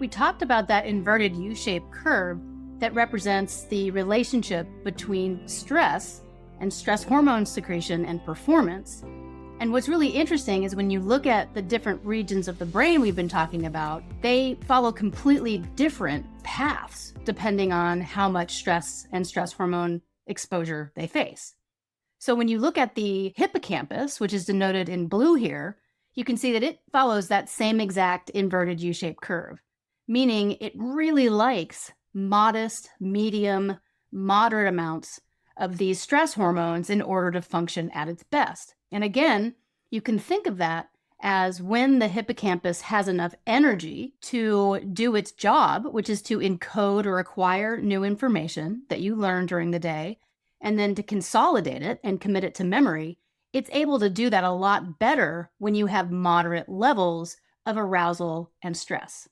We talked about that inverted U-shaped curve that represents the relationship between stress and stress hormone secretion and performance. And what's really interesting is when you look at the different regions of the brain we've been talking about, they follow completely different paths depending on how much stress and stress hormone exposure they face. So when you look at the hippocampus, which is denoted in blue here, you can see that it follows that same exact inverted U-shaped curve, meaning it really likes modest, medium, moderate amounts of these stress hormones in order to function at its best. And again, you can think of that as when the hippocampus has enough energy to do its job, which is to encode or acquire new information that you learn during the day, and then to consolidate it and commit it to memory. It's able to do that a lot better when you have moderate levels of arousal and stress.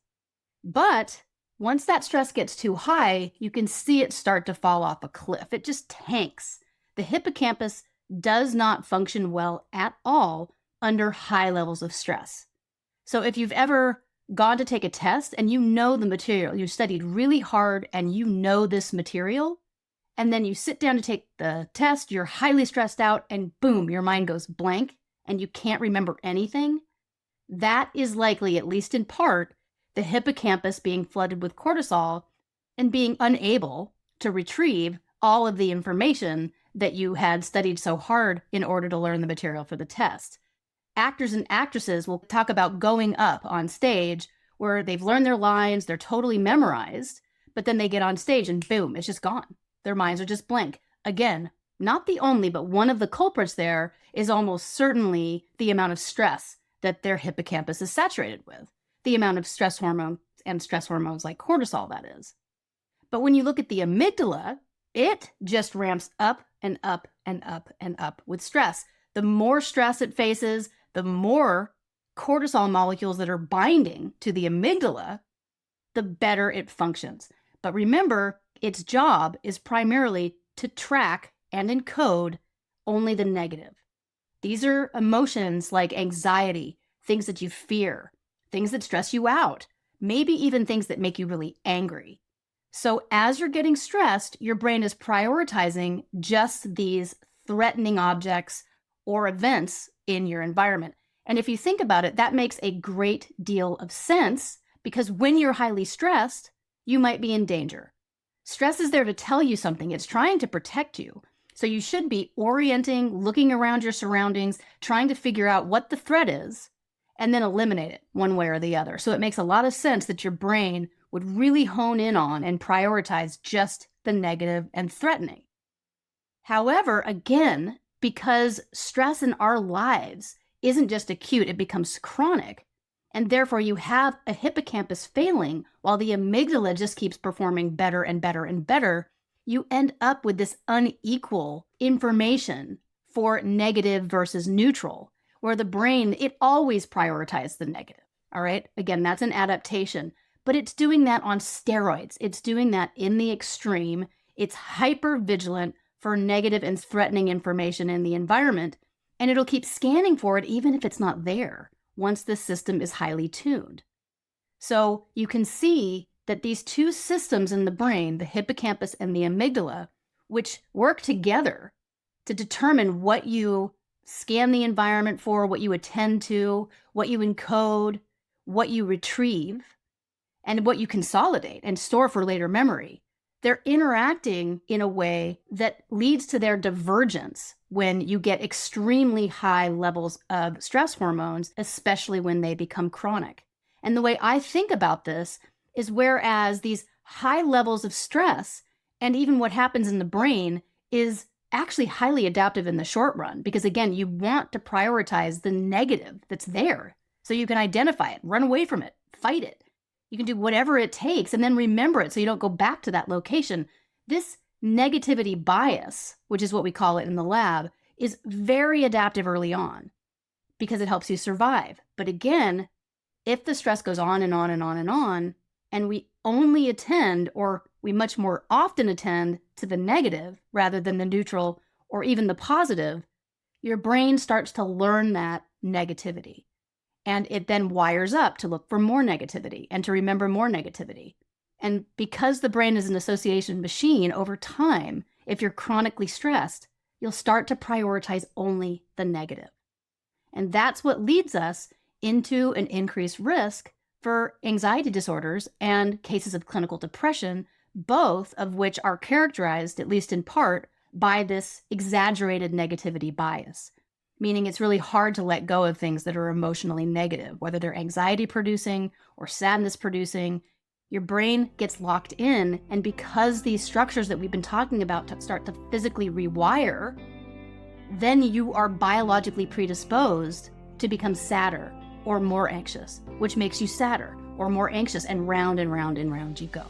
But once that stress gets too high, you can see it start to fall off a cliff. It just tanks. The hippocampus does not function well at all under high levels of stress. So if you've ever gone to take a test and you know the material, you studied really hard and you know this material, and then you sit down to take the test, you're highly stressed out, and boom, your mind goes blank and you can't remember anything, that is likely, at least in part, the hippocampus being flooded with cortisol and being unable to retrieve all of the information that you had studied so hard in order to learn the material for the test. Actors and actresses will talk about going up on stage where they've learned their lines, they're totally memorized, but then they get on stage and boom, it's just gone. Their minds are just blank. Again, not the only, but one of the culprits there is almost certainly the amount of stress that their hippocampus is saturated with, the amount of stress hormone and stress hormones like cortisol, that is. But when you look at the amygdala, it just ramps up and up and up and up with stress. The more stress it faces, the more cortisol molecules that are binding to the amygdala, the better it functions. But remember, its job is primarily to track and encode only the negative. These are emotions like anxiety, things that you fear, things that stress you out, maybe even things that make you really angry. So as you're getting stressed, your brain is prioritizing just these threatening objects or events in your environment. And if you think about it, that makes a great deal of sense because when you're highly stressed, you might be in danger. Stress is there to tell you something. It's trying to protect you. So you should be orienting, looking around your surroundings, trying to figure out what the threat is, and then eliminate it one way or the other. So it makes a lot of sense that your brain would really hone in on and prioritize just the negative and threatening. However, again, because stress in our lives isn't just acute, it becomes chronic. And therefore you have a hippocampus failing while the amygdala just keeps performing better and better and better. You end up with this unequal information for negative versus neutral, where the brain, it always prioritizes the negative. All right. Again, that's an adaptation, but it's doing that on steroids. It's doing that in the extreme. It's hyper vigilant for negative and threatening information in the environment, and it'll keep scanning for it even if it's not there once the system is highly tuned. So you can see that these two systems in the brain, the hippocampus and the amygdala, which work together to determine what you scan the environment for, what you attend to, what you encode, what you retrieve, and what you consolidate and store for later memory. They're interacting in a way that leads to their divergence when you get extremely high levels of stress hormones, especially when they become chronic. And the way I think about this is whereas these high levels of stress and even what happens in the brain is actually highly adaptive in the short run, because again, you want to prioritize the negative that's there so you can identify it, run away from it, fight it. You can do whatever it takes and then remember it so you don't go back to that location. This negativity bias, which is what we call it in the lab, is very adaptive early on because it helps you survive. But again, if the stress goes on and on and on and on, and we only attend, or we much more often attend to the negative rather than the neutral or even the positive, your brain starts to learn that negativity. And it then wires up to look for more negativity and to remember more negativity. And because the brain is an association machine, over time, if you're chronically stressed, you'll start to prioritize only the negative. And that's what leads us into an increased risk for anxiety disorders and cases of clinical depression, both of which are characterized, at least in part, by this exaggerated negativity bias. Meaning it's really hard to let go of things that are emotionally negative, whether they're anxiety producing or sadness producing. Your brain gets locked in, and because these structures that we've been talking about start to physically rewire, then you are biologically predisposed to become sadder or more anxious, which makes you sadder or more anxious, and round and round and round you go.